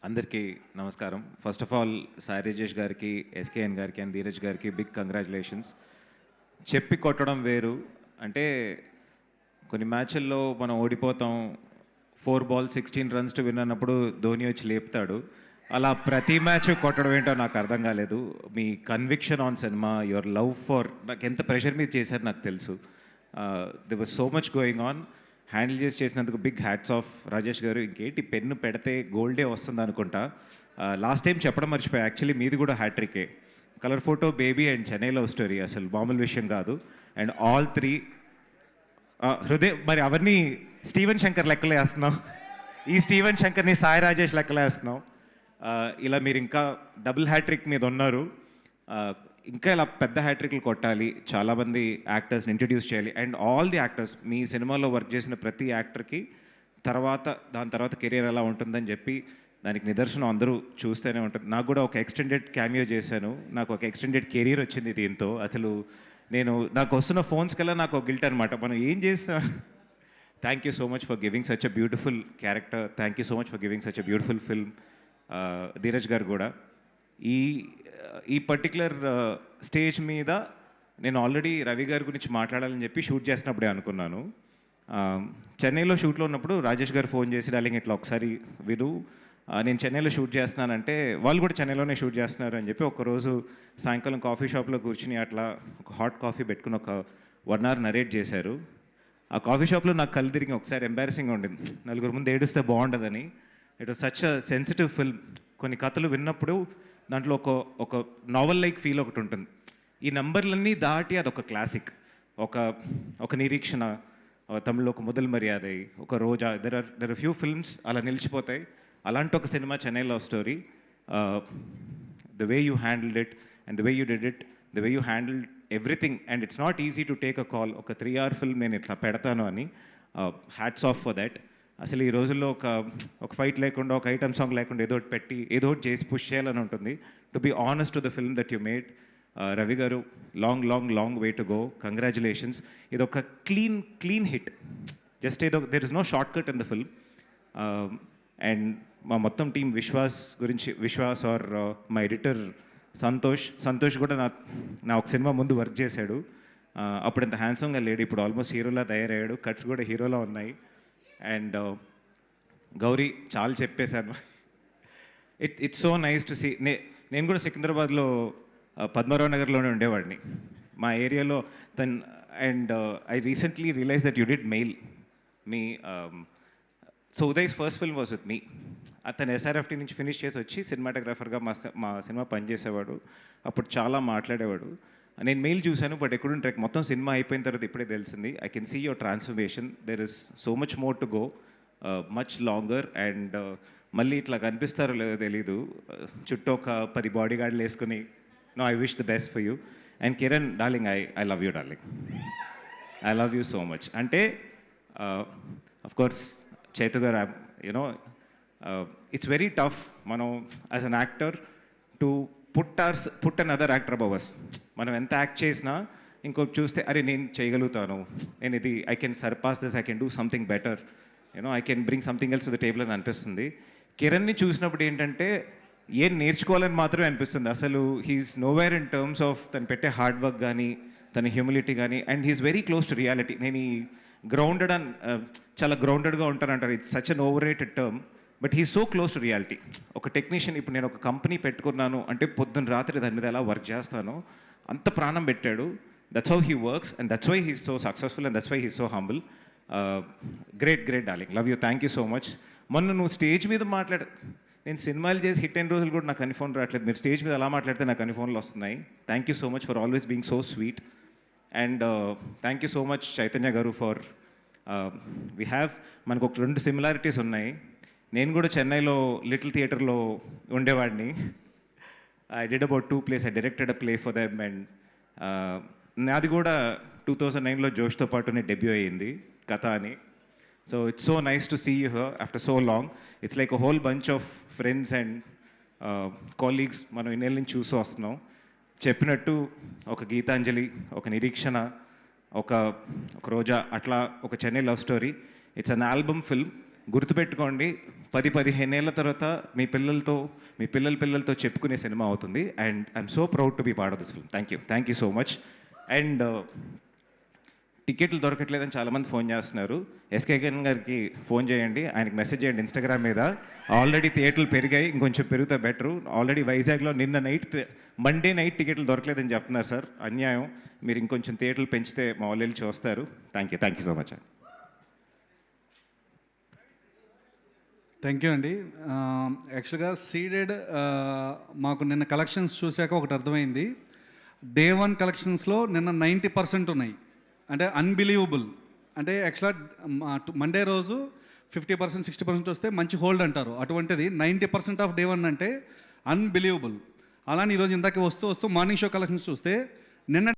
అందరికీ నమస్కారం. First of all Sai Rajesh గారికి, ఎస్కేఎన్ గారికి అండ్ ధీరజ్ గారికి బిగ్ కంగ్రాచులేషన్స్. చెప్పి కొట్టడం వేరు. అంటే కొన్ని మ్యాచ్ల్లో మనం ఓడిపోతాం. 4 బాల్ 16 రన్స్ టు విన్ అన్నప్పుడు ధోని వచ్చి లేపుతాడు. అలా ప్రతి మ్యాచ్ కొట్టడం ఏంటో నాకు అర్థం కాలేదు. మీ conviction on cinema, your love for, నాకు ఎంత ప్రెషర్ మీద చేశారు నాకు తెలుసు. They was so much going on. Handle చేసినందుకు big hats off Rajesh garu. ఇంకేంటి పెన్ను పెడితే గోల్డే వస్తుంది అనుకుంటా. లాస్ట్ టైం చెప్పడం మర్చిపోయా, యాక్చువల్లీ మీది కూడా హ్యాట్రికే. Colour photo, baby and Chennai love story అసలు మామూలు విషయం కాదు. అండ్ ఆల్ 3 హృదయం. మరి అవన్నీ స్టీవెన్ శంకర్ లెక్కలే వేస్తున్నాం. ఈ స్టీవెన్ శంకర్ని సాయి రాజేష్ లెక్కలే వేస్తున్నాం. ఇలా మీరు ఇంకా డబుల్ హ్యాట్రిక్ మీద ఉన్నారు. ఇంకా ఇలా పెద్ద హ్యాట్రిక్లు కొట్టాలి, చాలామంది యాక్టర్స్ని ఇంట్రడ్యూస్ చేయాలి. అండ్ ఆల్ ది యాక్టర్స్, మీ సినిమాలో వర్క్ చేసిన ప్రతి యాక్టర్కి దాని తర్వాత కెరీర్ ఎలా ఉంటుందని చెప్పి దానికి నిదర్శనం అందరూ చూస్తూనే ఉంటుంది. నాకు కూడా ఒక ఎక్స్టెండెడ్ క్యామియో చేశాను, నాకు ఒక ఎక్స్టెండెడ్ కెరీర్ వచ్చింది దీంతో. అసలు నాకు వస్తున్న ఫోన్స్ కల్లా నాకు ఒక గిల్ట్ అనమాట, మనం ఏం చేస్తాం. Thank you so much for giving such a beautiful character. Thank you so much for giving such a beautiful film. Dheeraj గారు కూడా ఈ పర్టికులర్ స్టేజ్ మీద నేను ఆల్రెడీ రవి గారి గురించి మాట్లాడాలని చెప్పి షూట్ చేసినప్పుడే అనుకున్నాను. చెన్నైలో షూట్లో ఉన్నప్పుడు రాజేష్ గారు ఫోన్ చేసి, డార్లింగ్ ఇట్లా ఒకసారి విను, నేను చెన్నైలో షూట్ చేస్తున్నానంటే, వాళ్ళు కూడా చెన్నైలోనే షూట్ చేస్తున్నారు అని చెప్పి ఒకరోజు సాయంకాలం కాఫీ షాప్లో కూర్చుని అట్లా ఒక హాట్ కాఫీ పెట్టుకుని ఒక 1 hour నరేట్ చేశారు. ఆ కాఫీ షాప్లో నాకు కళ్ళు తిరిగి ఒకసారి ఎంబారసింగ్గా ఉండింది, నలుగురు ముందు ఏడుస్తే బాగుండదని. It was such a sensitive film. కొన్ని కథలు విన్నప్పుడు దాంట్లో ఒక నావెల్ లైక్ ఫీల్ ఒకటి ఉంటుంది. ఈ నంబర్లన్నీ దాటి అదొక క్లాసిక్. ఒక నిరీక్షణ, తమిళ్లో ఒక మొదల్ మర్యాద, ఒక రోజా, దెర్ ఆర్ ఫ్యూ ఫిల్మ్స్ అలా నిలిచిపోతాయి. అలాంటి ఒక cinema Chennai love story. The way you handled it and the way you did it, the way you handled everything. And it's not easy to take a call. ఒక 3 hour film నేను ఇట్లా పెడతాను అని. Hats off for that. అసలు ఈ రోజుల్లో ఒక fight లేకుండా, ఒక ఐటమ్ సాంగ్ లేకుండా ఏదో ఒకటి పెట్టి ఏదో ఒకటి చేసి పుష్ చేయాలని ఉంటుంది. To be honest to the film that you made, Ravi garu, long way to go. Congratulations. ఇది ఒక clean hit. Just there is no short cut in the film. And మా మొత్తం టీం విశ్వాస్ ఆర్ మా ఎడిటర్ సంతోష్ కూడా నా ఒక సినిమా ముందు వర్క్ చేశాడు. అప్పుడు ఇంత హ్యాండ్సమ్గా లేడు, ఇప్పుడు ఆల్మోస్ట్ హీరోలా తయారయ్యాడు. కట్స్ కూడా హీరోలా ఉన్నాయి. అండ్ గౌరీ, చాలా చెప్పేశాను. It's so nice to see. నేను కూడా సికింద్రాబాద్లో పద్మారావు నగర్లోనే ఉండేవాడిని, మా ఏరియాలో. And I recently realise that you did mail me. So Uday's first film was with me. అతను ఎస్ఆర్ఎఫ్టీ నుంచి ఫినిష్ చేసి వచ్చి సినిమాటోగ్రాఫర్గా మా సినిమా పనిచేసేవాడు. అప్పుడు చాలా మాట్లాడేవాడు. నేను మెయిల్ చూశాను, బట్ ఎక్కడుంటే మొత్తం సినిమా అయిపోయిన తర్వాత ఇప్పుడే తెలిసింది. I can see your transformation. There is so much more to go, much longer. And మళ్ళీ ఇట్లా కనిపిస్తారో లేదో తెలీదు, చుట్టూ ఒక 10 బాడీ గార్డులు వేసుకుని. No, I wish the best for you. And Kiran, darling, I love you darling. I love you so much. అంటే of course Chaitu garu, you know, it's very tough మనం as an actor to put another actor above us. మనం ఎంత act చేసినా ఇంకొకటి చూస్తే, అరే నేను చేయగలుగుతాను, నేను ఇది, I can surpass this, I can do something better, you know, I can bring something else to the table అని అనిపిస్తుంది. కిరణ్ని చూసినప్పుడు ఏంటంటే ఏం నేర్చుకోవాలని మాత్రమే అనిపిస్తుంది. అసలు he's nowhere in terms of తను పెట్టే హార్డ్ వర్క్ కానీ, తన హ్యూమిలిటీ కానీ. And he's very close to reality. నేను ఈ గ్రౌండెడ్ అని చాలా గ్రౌండెడ్గా ఉంటానంటారు, it's such an overrated term, but he so close to reality. ఒక టెక్నీషియన్, ఇప్పుడు నేను ఒక కంపెనీ పెట్టుకున్నాను అంటే పొద్దున్న రాత్రి దాని మీద ఎలా వర్క్ చేస్తానో అంత ప్రాణం పెట్టాడు. That's how he works and that's why he's so successful and that's why he's so humble. Great darling, love you, thank you so much. మొన్న నువ్వు స్టేజ్ మీద నేను సినిమాలు చేసి హిట్ అయిన రోజులు కూడా నాకు అన్ని ఫోన్ రావట్లేదు, మీరు స్టేజ్ మీద ఎలా మాట్లాడితే నాకు అన్ని ఫోన్లు వస్తున్నాయి. Thank you so much for always being so sweet. And thank you so much Chaitanya గారు ఫర్ మనకు ఒక 2 సిమిలారిటీస్ ఉన్నాయి. నేను కూడా చెన్నైలో లిటిల్ థియేటర్లో ఉండేవాడిని. I did about 2 plays. I directed a play for them. And నాది కూడా 2009లో జోష్తో పాటునే డెబ్యూ అయ్యింది, కథ అని. So it's so nice to see you here after so long. It's like a whole bunch of friends and colleagues మనం ఇన్నేళ్ళ నుంచి చూస్తూ వస్తున్నాం. చెప్పినట్టు ఒక గీతాంజలి, ఒక నిరీక్షణ, ఒక రోజా, అట్లా ఒక Chennai love story. It's an album film. గుర్తుపెట్టుకోండి, 10-15 ఏళ్ల తర్వాత మీ పిల్లలతో చెప్పుకునే సినిమా అవుతుంది. And I'm so proud to be part of this film. Thank you so much. And టికెట్లు దొరకట్లేదని చాలామంది ఫోన్ చేస్తున్నారు. ఎస్కేఎన్ గారికి ఫోన్ చేయండి, ఆయనకి మెసేజ్ చేయండి ఇన్స్టాగ్రామ్ మీద. ఆల్రెడీ థియేటర్లు పెరిగాయి, ఇంకొంచెం పెరిగితే బెటరు. ఆల్రెడీ వైజాగ్లో మండే నైట్ టికెట్లు దొరకలేదని చెప్తున్నారు సార్, అన్యాయం. మీరు ఇంకొంచెం థియేటర్లు పెంచితే మా వాళ్ళు వెళ్ళి చూస్తారు. Thank you so much. Thank you అండి. యాక్చువల్గా సీడెడ్ మాకు నిన్న కలెక్షన్స్ చూశాక ఒకటి అర్థమైంది. డే 1 కలెక్షన్స్లో నిన్న 90% ఉన్నాయి. అంటే అన్బిలీవబుల్. అంటే యాక్చువల్గా మండే రోజు 50% 60% వస్తే మంచి హోల్డ్ అంటారు, అటువంటిది 90% ఆఫ్ డే 1 అంటే అన్బిలీవబుల్. అలానే ఈరోజు ఇందాక వస్తూ మార్నింగ్ షో కలెక్షన్స్ చూస్తే నిన్న